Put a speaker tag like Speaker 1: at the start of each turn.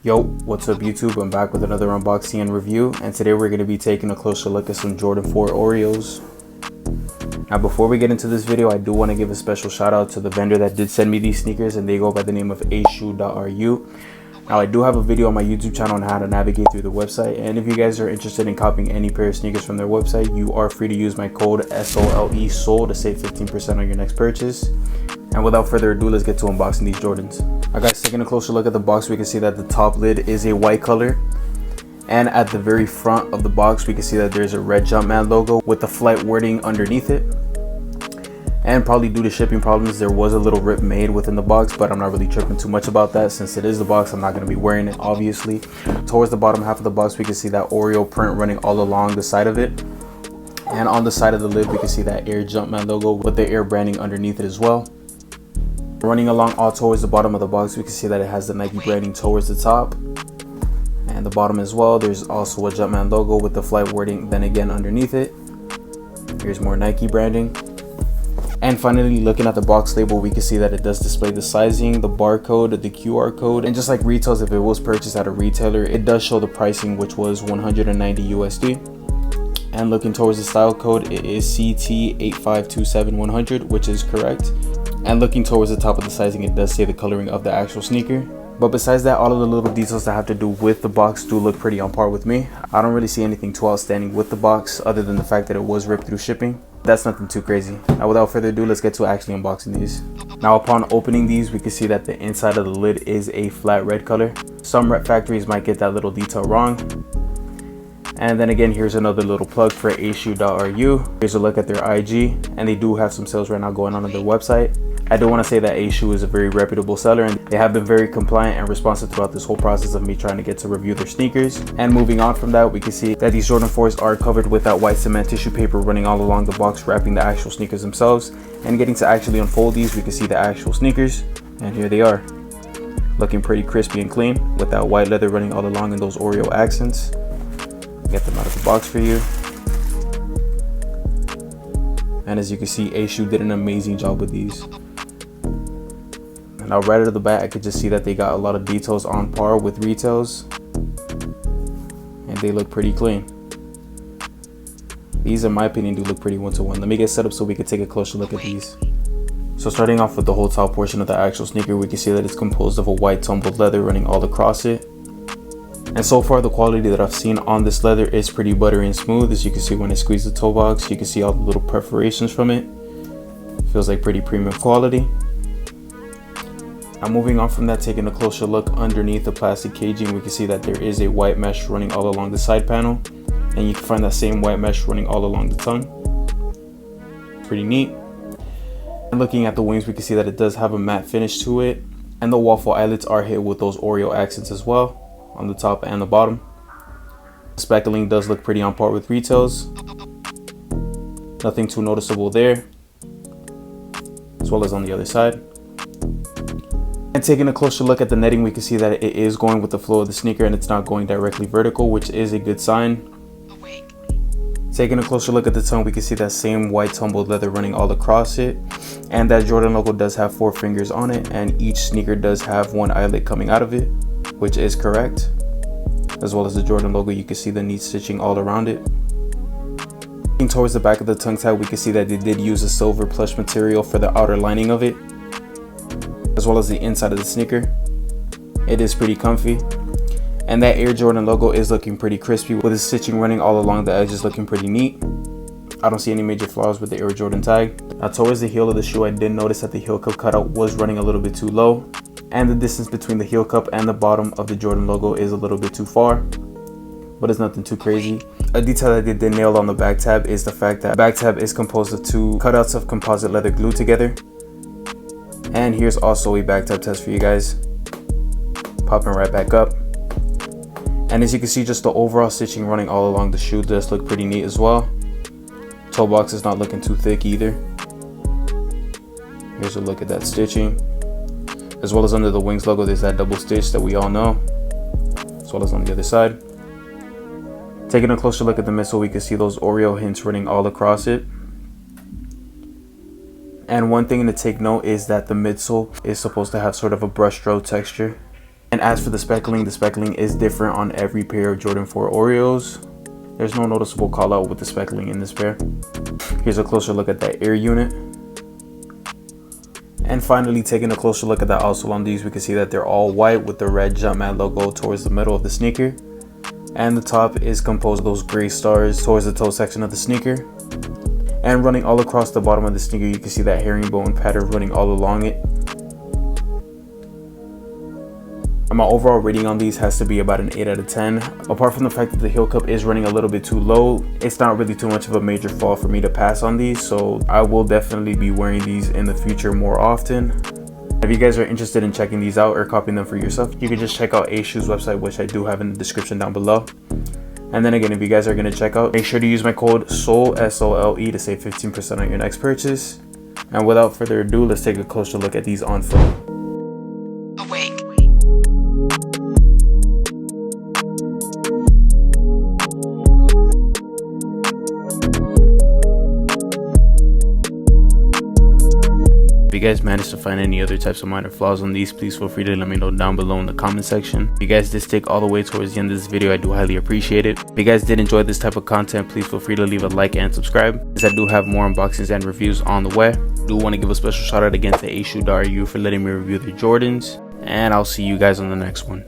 Speaker 1: Yo, what's up YouTube? I'm back with another unboxing and review, and today we're going to be taking a closer look at some Jordan 4 Oreos. Now before we get into this video, I do want to give a special shout out to the vendor that did send me these sneakers, and they go by the name of ashoe.ru. Now I do have a video on my YouTube channel on how to navigate through the website, and if you guys are interested in copying any pair of sneakers from their website, you are free to use my code SOLE to save 15% on your next purchase. And without further ado, let's get to unboxing these Jordans. Alright guys, taking a closer look at the box, we can see that the top lid is a white color. And at the very front of the box, we can see that there's a red Jumpman logo with the flight wording underneath it. And probably due to shipping problems, there was a little rip made within the box, but I'm not really tripping too much about that since it is the box. I'm not going to be wearing it, obviously. Towards the bottom half of the box, we can see that Oreo print running all along the side of it. And on the side of the lid, we can see that Air Jumpman logo with the Air branding underneath it as well. Running along all towards the bottom of the box, we can see that it has the Nike branding towards the top and the bottom as well. There's also a Jumpman logo with the flight wording then again underneath it. Here's more Nike branding. And finally, looking at the box label, we can see that it does display the sizing, the barcode, the QR code, and just like retails, if it was purchased at a retailer, it does show the pricing, which was 190 USD. And looking towards the style code, it is CT8527100, which is correct. And looking towards the top of the sizing, it does say the coloring of the actual sneaker. But besides that, all of the little details that have to do with the box do look pretty on par with me. I don't really see anything too outstanding with the box other than the fact that it was ripped through shipping. That's nothing too crazy. Now without further ado, let's get to actually unboxing these. Now upon opening these, we can see that the inside of the lid is a flat red color. Some rep factories might get that little detail wrong. And then again, here's another little plug for ashoe.ru. Here's a look at their IG, and they do have some sales right now going on their website. I do want to say that ashoe is a very reputable seller, and they have been very compliant and responsive throughout this whole process of me trying to get to review their sneakers. And moving on from that, we can see that these Jordan 4s are covered with that white cement tissue paper running all along the box, wrapping the actual sneakers themselves. And getting to actually unfold these, we can see the actual sneakers, and here they are, looking pretty crispy and clean with that white leather running all along in those Oreo accents. Get them out of the box for you. And as you can see, ashoe did an amazing job with these. Now right out of the bat, I could just see that they got a lot of details on par with retails, and they look pretty clean. These, in my opinion, do look pretty one-to-one. Let me get set up so we can take a closer look at these. So starting off with the whole top portion of the actual sneaker, we can see that it's composed of a white tumbled leather running all across it. And so far, the quality that I've seen on this leather is pretty buttery and smooth. As you can see when I squeeze the toe box, you can see all the little perforations from it. Feels like pretty premium quality. Now moving on from that, taking a closer look underneath the plastic caging, we can see that there is a white mesh running all along the side panel. And you can find that same white mesh running all along the tongue. Pretty neat. And looking at the wings, we can see that it does have a matte finish to it. And the waffle eyelets are hit with those Oreo accents as well, on the top and the bottom. The speckling does look pretty on par with retails. Nothing too noticeable there, as well as on the other side. And taking a closer look at the netting, we can see that it is going with the flow of the sneaker and it's not going directly vertical, which is a good sign. Taking a closer look at the tongue, we can see that same white tumbled leather running all across it. And that Jordan logo does have 4 fingers on it, and each sneaker does have 1 eyelet coming out of it, which is correct. As well as the Jordan logo, you can see the neat stitching all around it. Looking towards the back of the tongue tab, we can see that they did use a silver plush material for the outer lining of it, as well as the inside of the sneaker. It is pretty comfy. And that Air Jordan logo is looking pretty crispy, with the stitching running all along the edges, looking pretty neat. I don't see any major flaws with the Air Jordan tag. Now towards the heel of the shoe, I did notice that the heel cup cutout was running a little bit too low, and the distance between the heel cup and the bottom of the Jordan logo is a little bit too far, but it's nothing too crazy. A detail that they did nail on the back tab is the fact that the back tab is composed of 2 cutouts of composite leather glued together. And here's also a back tab test for you guys. Popping right back up. And as you can see, just the overall stitching running all along the shoe does look pretty neat as well. Toe box is not looking too thick either. Here's a look at that stitching. As well as under the wings logo, there's that double stitch that we all know, as well as on the other side. Taking a closer look at the midsole, we can see those Oreo hints running all across it. And one thing to take note is that the midsole is supposed to have sort of a brushstroke texture. And as for the speckling is different on every pair of Jordan 4 Oreos. There's no noticeable call out with the speckling in this pair. Here's a closer look at that air unit. And finally, taking a closer look at the outsole on these, we can see that they're all white with the red Jumpman logo towards the middle of the sneaker. And the top is composed of those gray stars towards the toe section of the sneaker. And running all across the bottom of the sneaker, you can see that herringbone pattern running all along it. And my overall rating on these has to be about an 8 out of 10. Apart from the fact that the heel cup is running a little bit too low, it's not really too much of a major flaw for me to pass on these, so I will definitely be wearing these in the future more often. If you guys are interested in checking these out or copying them for yourself, you can just check out A-Shoe's website, which I do have in the description down below. And then again, if you guys are going to check out, make sure to use my code SOLE, S-O-L-E, to save 15% on your next purchase. And without further ado, let's take a closer look at these on foot.
Speaker 2: Awake.
Speaker 1: If you guys managed to find any other types of minor flaws on these, please feel free to let me know down below in the comment section. If you guys did stick all the way towards the end of this video, I do highly appreciate it. If you guys did enjoy this type of content, please feel free to leave a like and subscribe, as I do have more unboxings and reviews on the way. I do want to give a special shout out again to A-Shoe.ru for letting me review the Jordans, and I'll see you guys on the next one.